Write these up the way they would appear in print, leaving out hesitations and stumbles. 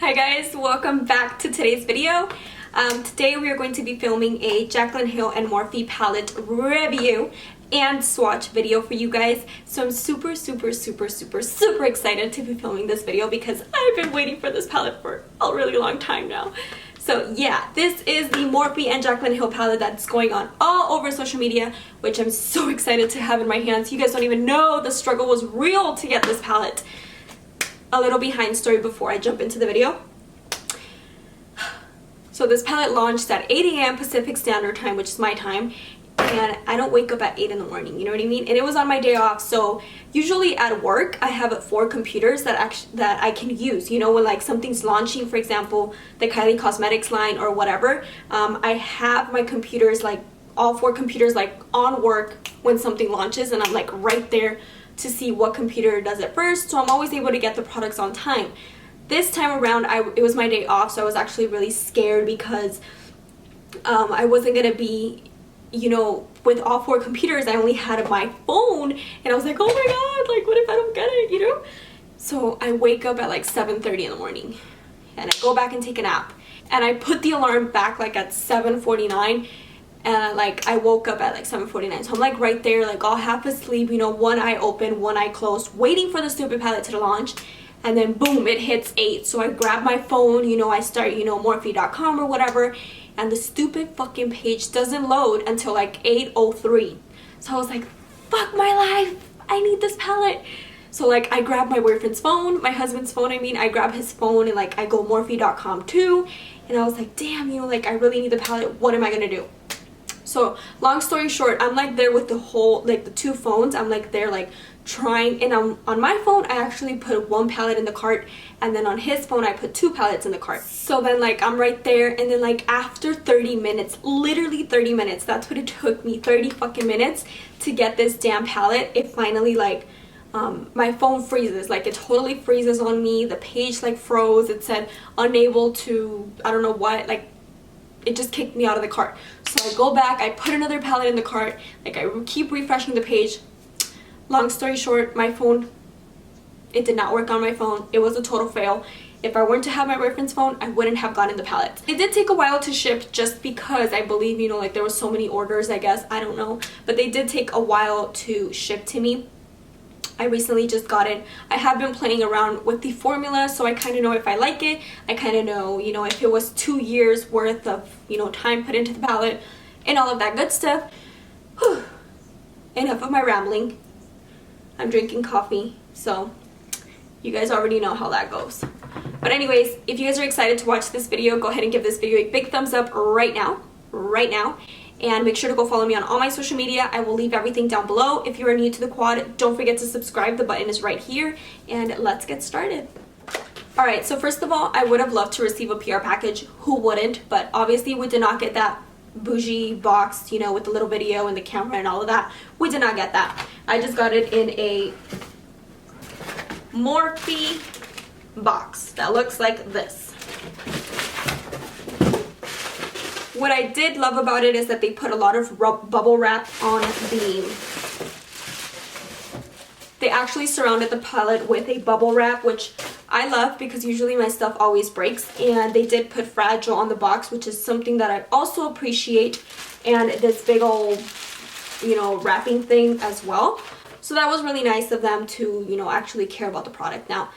Hi guys, welcome back to today's video. Today we are going to be filming a Jaclynhill and Morphe palette review and swatch video for you guys. So I'm super excited to be filming this video because I've been waiting for this palette for a really long time now. So yeah, this is the Morphe and Jaclynhill palette that's going on all over social media, which I'm so excited to have in my hands. You guys don't even know the struggle was real to get this palette. A little behind story before I jump into the video. So this palette launched at 8 a.m. Pacific Standard Time, which is my time, and I don't wake up at 8 in the morning, you know what I mean? And it was on my day off, so usually at work I have 4 computers that I can use, you know, when like something's launching, for example the Kylie Cosmetics line or whatever. I have my computers, like all 4 computers, like on work when something launches, and I'm like right there to see what computer does it first, so I'm always able to get the products on time. This time around it was my day off, so I was actually really scared because I wasn't gonna be, you know, with all 4 computers. I only had my phone, and I was like, oh my god, like what if I don't get it, you know? So I wake up at like 7:30 in the morning and I go back and take a nap, and I put the alarm back like at 7:49, and like I woke up at like 7:49, so I'm like right there, like all half asleep, you know, one eye open, one eye closed, waiting for the stupid palette to launch. And then boom, it hits 8. So I grab my phone, you know, I start, you know, Morphe.com or whatever, and the stupid fucking page doesn't load until like 8:03. So I was like, fuck my life, I need this palette. So like I grab my boyfriend's phone, my husband's phone, I grab his phone, and like I go Morphe.com too, and I was like, damn, you know, like I really need the palette, what am I gonna do? So long story short, I'm like there with the whole, like the 2 phones, I'm like there like trying, and on my phone I actually put 1 palette in the cart, and then on his phone I put 2 palettes in the cart. So then like I'm right there, and then like after 30 minutes, literally 30 minutes, that's what it took me, 30 fucking minutes to get this damn palette. It finally like my phone freezes, like it totally freezes on me, the page like froze, it said unable to, I don't know what, like it just kicked me out of the cart. So I go back, I put another palette in the cart, like I keep refreshing the page. Long story short, my phone, it did not work on my phone. It was a total fail. If I weren't to have my boyfriend's phone, I wouldn't have gotten the palette. It did take a while to ship just because I believe, you know, like there was so many orders, I guess, I don't know, but they did take a while to ship to me. I recently just got it. I have been playing around with the formula, so I kind of know if I like it. I kind of know, you know, if it was 2 years worth of, you know, time put into the palette and all of that good stuff. Whew. Enough of my rambling. I'm drinking coffee, so you guys already know how that goes. But anyways, if you guys are excited to watch this video, go ahead and give this video a big thumbs up right now. And make sure to go follow me on all my social media. I will leave everything down below. If you are new to the quad, don't forget to subscribe. The button is right here, and let's get started. Alright, so first of all, I would have loved to receive a PR package. Who wouldn't? But obviously we did not get that bougie box, you know, with the little video and the camera and all of that. We did not get that. I just got it in a Morphe box that looks like this. What I did love about it is that they put a lot of bubble wrap on the... They actually surrounded the palette with a bubble wrap, which I love because usually my stuff always breaks. And they did put Fragile on the box, which is something that I also appreciate. And this big old, you know, wrapping thing as well. So that was really nice of them to, you know, actually care about the product. Now,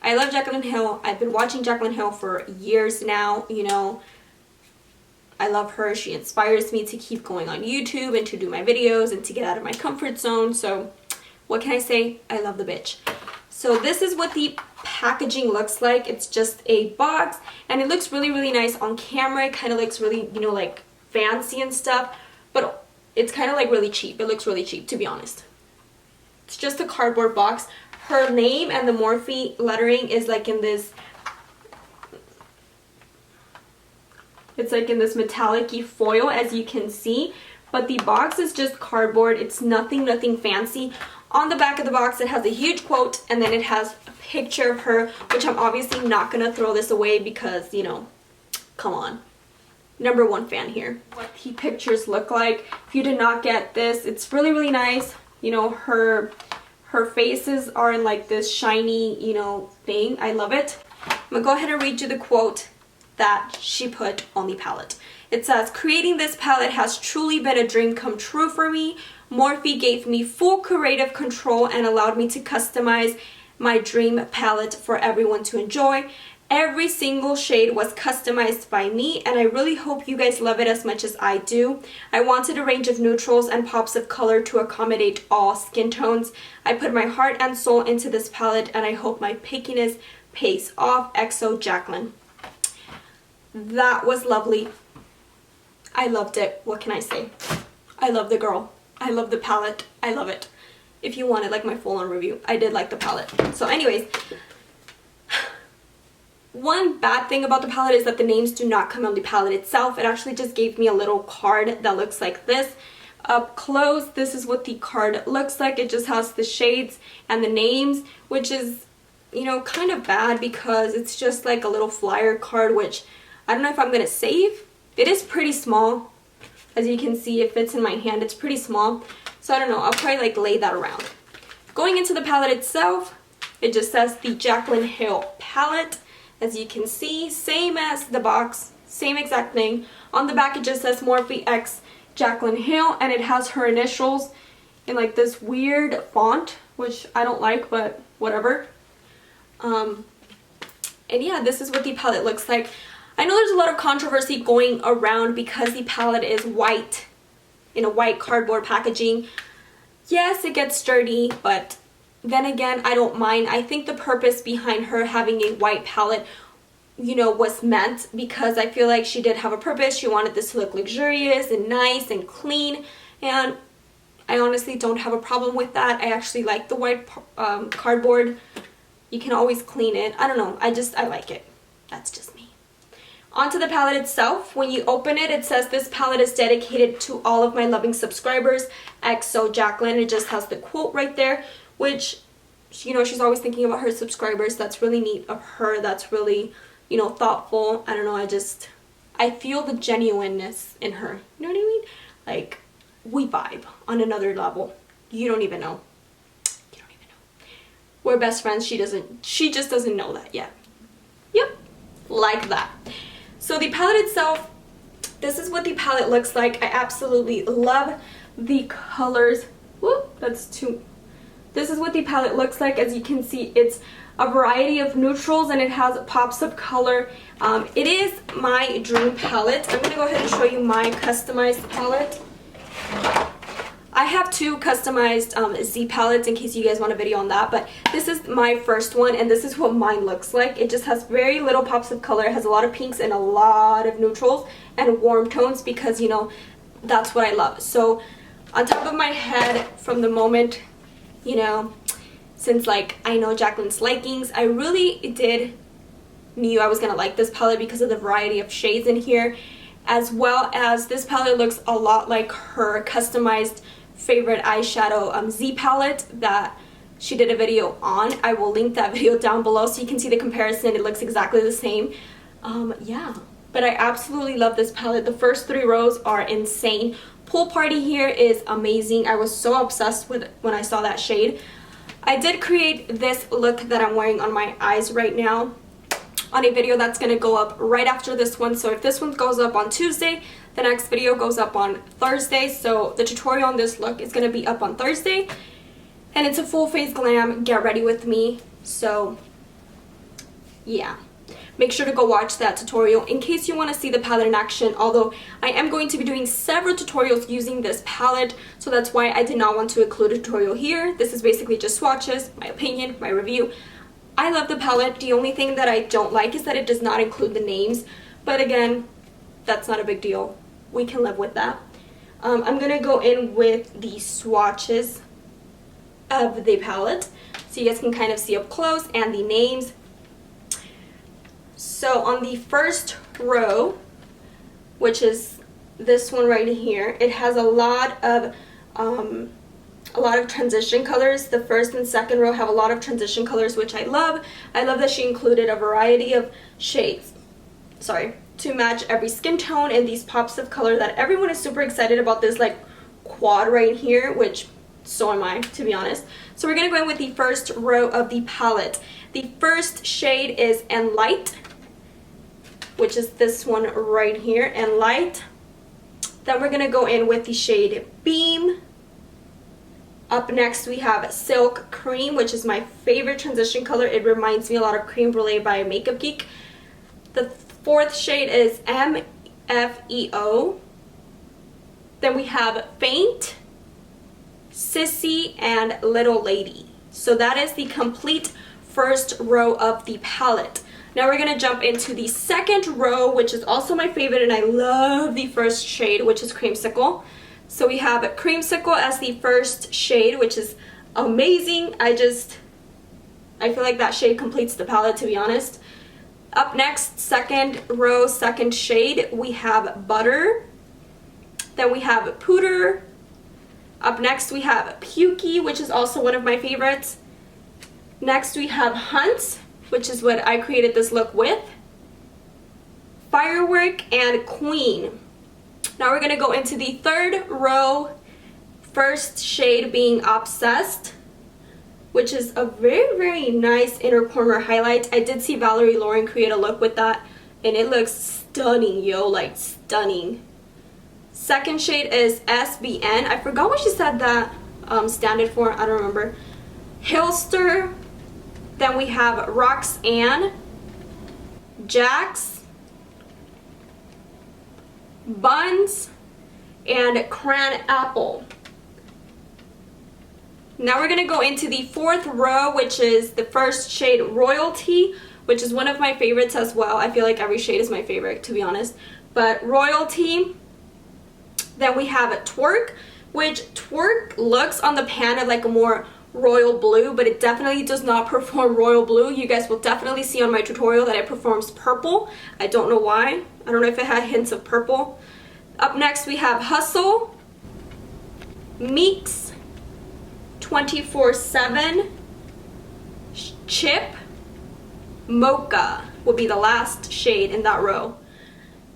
I love Jaclynhill. I've been watching Jaclynhill for years now, you know. I love her. She inspires me to keep going on YouTube and to do my videos and to get out of my comfort zone. So what can I say? I love the bitch. So this is what the packaging looks like. It's just a box, and it looks really nice on camera. It kind of looks really, you know, like fancy and stuff, but it's kind of like really cheap. It looks really cheap, to be honest. It's just a cardboard box. Her name and the Morphe lettering is like in this, it's like in this metallic-y foil, as you can see, but the box is just cardboard. It's nothing fancy. On the back of the box it has a huge quote, and then it has a picture of her, which I'm obviously not gonna throw this away because, you know, come on, #1 fan here. What the pictures look like. If you did not get this, it's really nice. You know, her Her faces are in like this shiny, you know, thing. I love it. I'm gonna go ahead and read you the quote that she put on the palette. It says, "Creating this palette has truly been a dream come true for me. Morphe gave me full creative control and allowed me to customize my dream palette for everyone to enjoy. Every single shade was customized by me, and I really hope you guys love it as much as I do. I wanted a range of neutrals and pops of color to accommodate all skin tones. I put my heart and soul into this palette, and I hope my pickiness pays off. XO Jaclyn." That was lovely. I loved it. What can I say? I love the girl. I love the palette. I love it. If you wanted like my full-on review, I did like the palette. So anyways, one bad thing about the palette is that the names do not come on the palette itself. It actually just gave me a little card that looks like this. Up close, this is what the card looks like. It just has the shades and the names, which is, you know, kind of bad because it's just like a little flyer card, which I don't know if I'm going to save. It is pretty small. As you can see, it fits in my hand. It's pretty small. So I don't know. I'll probably like lay that around. Going into the palette itself, it just says the Jaclynhill palette. As you can see, same as the box, same exact thing. On the back, it just says Morphe X Jaclynhill, and it has her initials in like this weird font, which I don't like, but whatever. And yeah, this is what the palette looks like. I know there's a lot of controversy going around because the palette is white, in a white cardboard packaging. Yes, it gets sturdy, but then again, I don't mind. I think the purpose behind her having a white palette, you know, was meant because I feel like she did have a purpose. She wanted this to look luxurious and nice and clean, and I honestly don't have a problem with that. I actually like the white cardboard. You can always clean it. I don't know. I like it. That's just me. Onto the palette itself. When you open it, it says this palette is dedicated to all of my loving subscribers. XO Jaclyn. It just has the quote right there, which, you know, she's always thinking about her subscribers. That's really neat of her. That's really, you know, thoughtful. I don't know. I feel the genuineness in her. You know what I mean? Like, we vibe on another level. You don't even know. You don't even know. We're best friends. She just doesn't know that yet. Yep. Like that. So the palette itself, this is what the palette looks like. I absolutely love the colors. Whoop, this is what the palette looks like. As you can see, it's a variety of neutrals and it has pops of color. It is my dream palette. I'm going to go ahead and show you my customized palette. I have two customized Z palettes in case you guys want a video on that, but this is my first one and this is what mine looks like. It just has very little pops of color. It has a lot of pinks and a lot of neutrals and warm tones because, you know, that's what I love. So on top of my head, from the moment, you know, since like I know Jaclyn's likings, I really knew I was gonna like this palette because of the variety of shades in here, as well as this palette looks a lot like her customized favorite eyeshadow Z palette that she did a video on. I will link that video down below so you can see the comparison. It looks exactly the same. Yeah, but I absolutely love this palette. The first 3 rows are insane. Pool Party here is amazing. I was so obsessed with it when I saw that shade. I did create this look that I'm wearing on my eyes right now on a video that's going to go up right after this one. So if this one goes up on Tuesday, the next video goes up on Thursday. So the tutorial on this look is going to be up on Thursday. And it's a full face glam, get ready with me. So yeah, make sure to go watch that tutorial in case you want to see the palette in action. Although I am going to be doing several tutorials using this palette, so that's why I did not want to include a tutorial here. This is basically just swatches, my opinion, my review. I love the palette. The only thing that I don't like is that it does not include the names, but again, that's not a big deal. We can live with that. I'm going to go in with the swatches of the palette so you guys can kind of see up close and the names. So on the first row, which is this one right here, it has a lot of transition colors. The first and second row have a lot of transition colors, which I love. I love that she included a variety of shades, to match every skin tone and these pops of color that everyone is super excited about. This like quad right here, which So am I, to be honest. So we're gonna go in with the first row of the palette. The first shade is And Light, which is this one right here, And Light. Then we're gonna go in with the shade Beam. Up next we have Silk Cream, which is my favorite transition color. It reminds me a lot of Cream Brulee by Makeup Geek. The fourth shade is MFEO. Then we have Faint, Sissy, and Little Lady. So that is the complete first row of the palette. Now we're going to jump into the second row, which is also my favorite, and I love the first shade, which is Creamsicle. So we have Creamsicle as the first shade, which is amazing. I feel like that shade completes the palette, to be honest. Up next, second row, second shade, we have Butter. Then we have Pooter. Up next we have Pukey, which is also one of my favorites. Next we have Hunt, which is what I created this look with. Firework, and Queen. Now we're going to go into the third row, first shade being Obsessed, which is a very, very nice inner corner highlight. I did see Valerie Lauren create a look with that, and it looks stunning, yo, like stunning. Second shade is SBN. I forgot what she said that standard for. I don't remember. Hillster. Then we have Roxanne, Jax, Buns, and Cran Apple. Now we're going to go into the fourth row, which is the first shade Royalty, which is one of my favorites as well. I feel like every shade is my favorite, to be honest. But Royalty. Then we have Twerk, which Twerk looks on the pan like a more royal blue, but it definitely does not perform royal blue. You guys will definitely see on my tutorial that it performs purple. I don't know why. I don't know if it had hints of purple. Up next we have Hustle, Meeks, 24/7, Chip, Mocha will be the last shade in that row.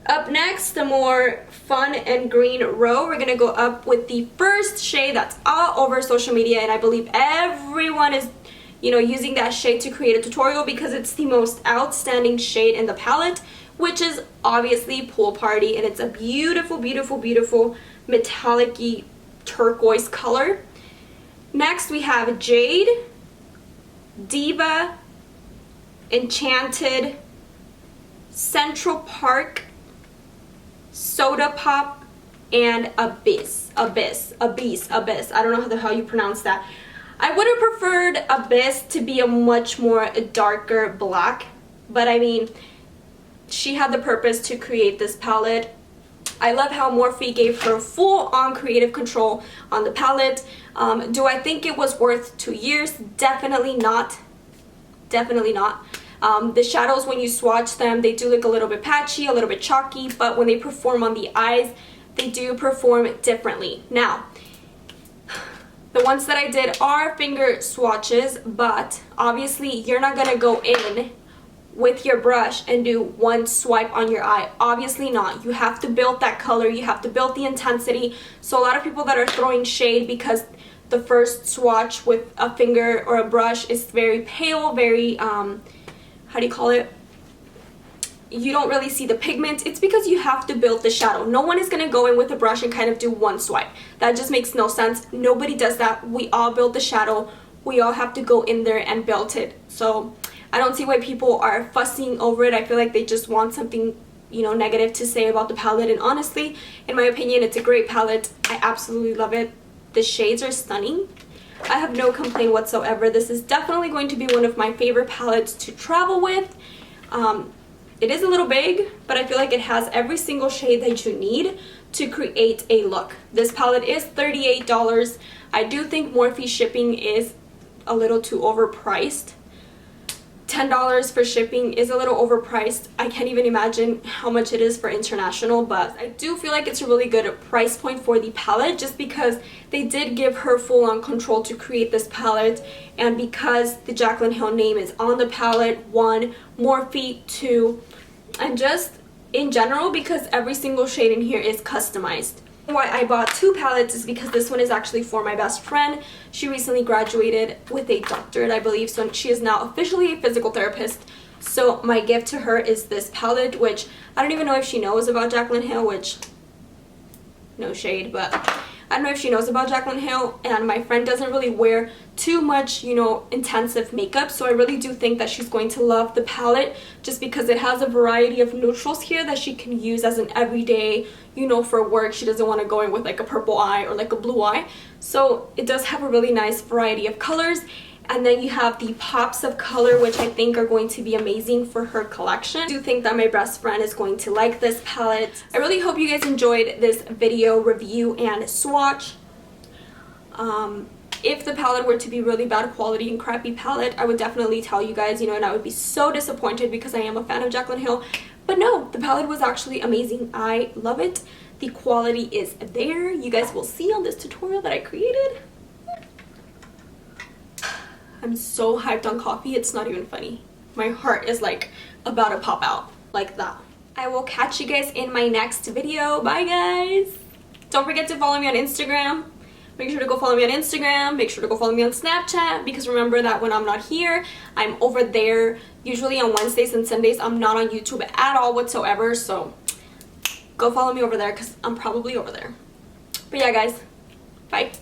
Up next, the more fun and green row, we're going to go up with the first shade that's all over social media, and I believe everyone is, using that shade to create a tutorial because it's the most outstanding shade in the palette, which is obviously Pool Party, and it's a beautiful, beautiful, beautiful metallic-y turquoise color. Next, we have Jade, Diva, Enchanted, Central Park, Soda Pop, and Abyss. I don't know how you pronounce that. I would have preferred Abyss to be a much more darker black, but I mean, she had the purpose to create this palette. I love how Morphe gave her full-on creative control on the palette. Do I think it was worth 2 years? Definitely not. Definitely not. The shadows, when you swatch them, they do look a little bit patchy, a little bit chalky, but when they perform on the eyes, they do perform differently. Now, the ones that I did are finger swatches, but obviously you're not going to go in with your brush and do one swipe on your eye. Obviously not. You have to build that color, you have to build the intensity. So a lot of people that are throwing shade because the first swatch with a finger or a brush is very pale, very how do you call it? You don't really see the pigment. It's because you have to build the shadow. No one is going to go in with a brush and kind of do one swipe. That just makes no sense. Nobody does that. We all build the shadow. We all have to go in there and build it. So I don't see why people are fussing over it. I feel like they just want something, negative to say about the palette. And honestly, in my opinion, it's a great palette. I absolutely love it. The shades are stunning. I have no complaint whatsoever. This is definitely going to be one of my favorite palettes to travel with. It is a little big, but I feel like it has every single shade that you need to create a look. This palette is $38. I do think Morphe shipping is a little too overpriced. $10 for shipping is a little overpriced. I can't even imagine how much it is for international, but I do feel like it's a really good price point for the palette just because they did give her full-on control to create this palette, and because the Jaclynhill name is on the palette, 1, Morphe, 2, and just in general because every single shade in here is customized. Why I bought 2 palettes is because this one is actually for my best friend. She recently graduated with a doctorate, I believe, so she is now officially a physical therapist. So my gift to her is this palette, which I don't even know if she knows about Jaclynhill, which, no shade, but I don't know if she knows about Jaclynhill, and my friend doesn't really wear too much, you know, intensive makeup, so I really do think that she's going to love the palette just because it has a variety of neutrals here that she can use as an everyday, you know, for work. She doesn't want to go in with like a purple eye or like a blue eye, so it does have a really nice variety of colors. And then you have the pops of color, which I think are going to be amazing for her collection. I do think that my best friend is going to like this palette. I really hope you guys enjoyed this video review and swatch. If the palette were to be really bad quality and crappy palette, I would definitely tell you guys, you know, and I would be so disappointed because I am a fan of Jaclynhill. But no, the palette was actually amazing. I love it. The quality is there. You guys will see on this tutorial that I created. I'm so hyped on coffee, it's not even funny. My heart is like about to pop out like that. I will catch you guys in my next video. Bye guys! Don't forget to follow me on Instagram. Make sure to go follow me on Instagram. Make sure to go follow me on Snapchat, because remember that when I'm not here, I'm over there. Usually on Wednesdays and Sundays, I'm not on YouTube at all whatsoever. So go follow me over there because I'm probably over there. But yeah guys, bye.